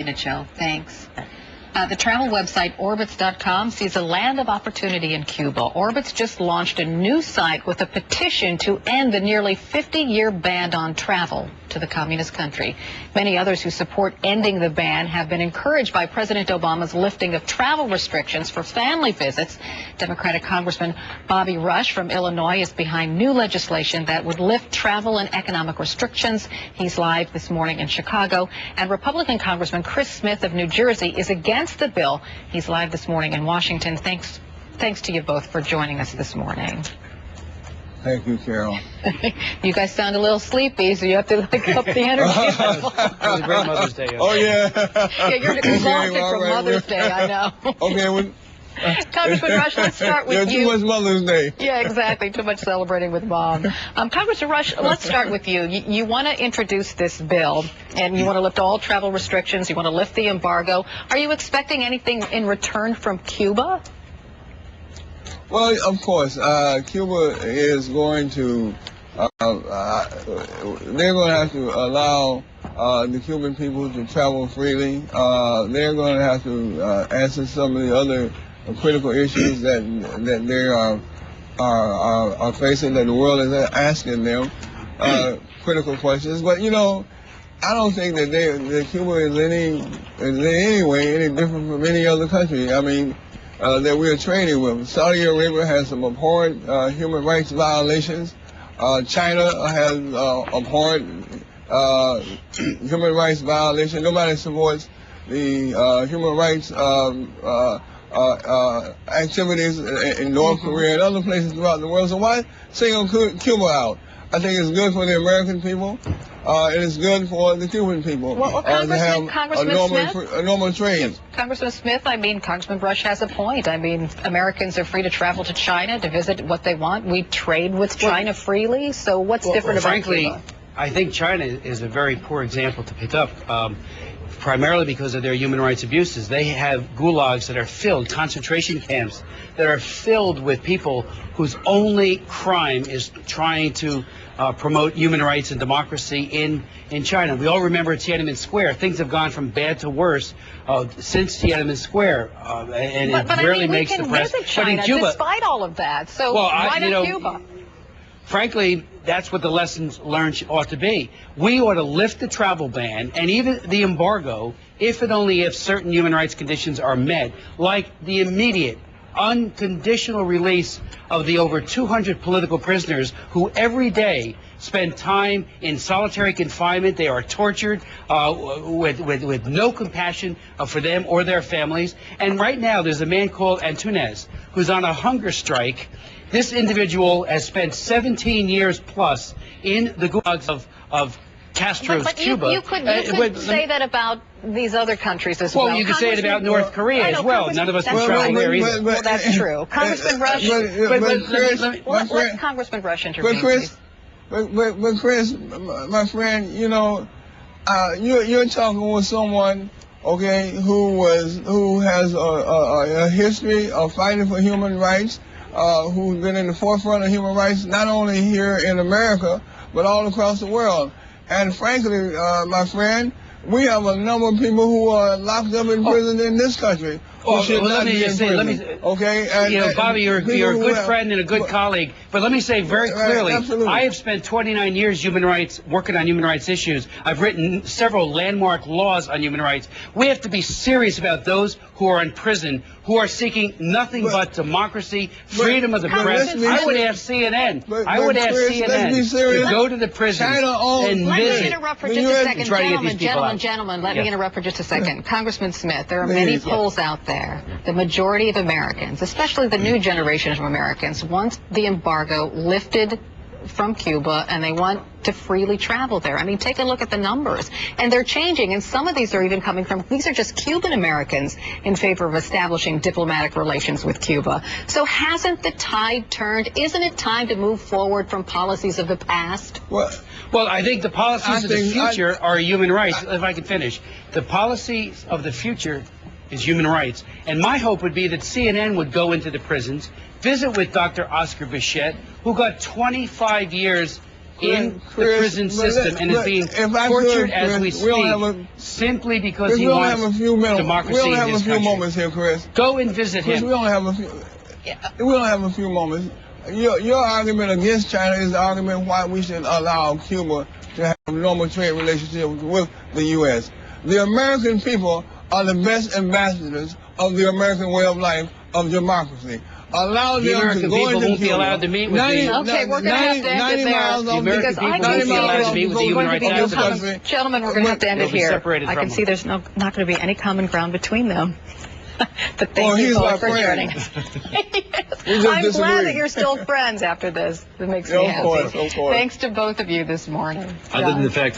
Joe, thanks. The travel website Orbitz.com sees a land of opportunity in Cuba. Orbitz just launched a new site with a petition to end the nearly 50-year ban on travel to the communist country. Many others who support ending the ban have been encouraged by President Obama's lifting of travel restrictions for family visits. Democratic Congressman Bobby Rush from Illinois is behind new legislation that would lift travel and economic restrictions. He's live this morning in Chicago. And Republican Congressman Chris Smith of New Jersey is against the bill. He's live this morning in Washington. Thanks to you both for joining us this morning. Thank you, Carol. You guys sound a little sleepy, so you have to up the energy level. It was a great Mother's Day. Oh, yeah. Yeah, you're exhausted from Mother's Day, I know. Okay, Congressman Rush, let's start with you. Too much Mother's Day. Yeah, exactly. Too much celebrating with Mom. Congressman Rush, let's start with you. You want to introduce this bill, and you want to lift all travel restrictions. You want to lift the embargo. Are you expecting anything in return from Cuba? Well, of course, Cuba is going to, they're going to have to allow the Cuban people to travel freely. They're going to have to answer some of the other critical issues that they are facing, that the world is asking them, critical questions. But, you know, I don't think that Cuba is in any way any different from any other country. I mean, that we're trading with. Saudi Arabia has some abhorrent human rights violations. China has abhorrent human rights violations. Nobody supports the human rights activities in North Korea and other places throughout the world. So why single Cuba out? I think it's good for the American people. It is good for the Cuban people to have a normal trade. Congressman Smith, I mean, Congressman Rush has a point. I mean, Americans are free to travel to China to visit what they want. We trade with China freely. So what's different about Cuba? I think China is a very poor example to pick up. Primarily because of their human rights abuses. They have gulags that are filled, concentration camps that are filled with people whose only crime is trying to promote human rights and democracy in China. We all remember Tiananmen Square. Things have gone from bad to worse since Tiananmen Square, and it rarely makes the press. Visit China, but in Cuba, despite all of that, so why not Cuba? Frankly, that's what the lessons learned ought to be. We ought to lift the travel ban and even the embargo if and only if certain human rights conditions are met, like the immediate, unconditional release of the over 200 political prisoners who every day spend time in solitary confinement. They are tortured with no compassion for them or their families. And right now there's a man called Antunes who's on a hunger strike. This individual has spent 17 years plus in the gulags of Castro's Cuba. You could say that about these other countries as well. Well, you could say it about North Korea as well. None of us would travel there either. Well, that's true. Congressman Rush, let Congressman Rush intervene, please. But Chris, my friend, you know, you're talking with someone, okay, who has a history of fighting for human rights. Who's been in the forefront of human rights, not only here in America, but all across the world. And frankly, my friend, we have a number of people who are locked up in prison in this country. Let me just say, okay, you know, Bobby, you're a good friend and a good colleague, but let me say very clearly, I have spent 29 years working on human rights issues. I've written several landmark laws on human rights. We have to be serious about those who are in prison, who are seeking nothing but democracy, freedom of the press. I would ask CNN. To go to the prison and Let visit. me interrupt for just a second. Gentlemen, let me interrupt for just a second. Congressman Smith, there are many polls out there. The majority of Americans, especially the new generation of Americans, want the embargo lifted from Cuba, and they want to freely travel there. I mean, take a look at the numbers. And they're changing, and some of these are even coming from, these are just Cuban Americans in favor of establishing diplomatic relations with Cuba. So hasn't the tide turned? Isn't it time to move forward from policies of the past? Well, I think the policies of the future are human rights. If I can finish. The policies of the future is human rights. And my hope would be that CNN would go into the prisons, visit with Dr. Oscar Bichette, who got 25 years in the Chris, prison system and is being if I tortured could, as Chris, we we don't have speak, a- simply because Chris, he we only wants have a few minutes. democracy We only have in a his few country. moments here, Chris. Go and visit Chris, him. we only have a few. We only have a few moments. Your argument against China is the argument why we should allow Cuba to have a normal trade relationship with the U.S. The American people are the best ambassadors of the American way of life, of democracy. Allow The them American to go people into won't be Cuba. allowed to meet with the- Okay, we're going to have to end 90 it there. miles The off American Because I people can won't see be allowed to there's meet with the going human to be rights no activists. common, gentlemen, we're going to have to end They'll it be here. separated I from can them. see there's not going to be any common ground between them. But Oh, thank you he's my both for friend. joining us. We just I'm glad disagree. that you're still friends after this. That makes me Of happy. course, of course. Thanks to both of you this morning. Other than John? the fact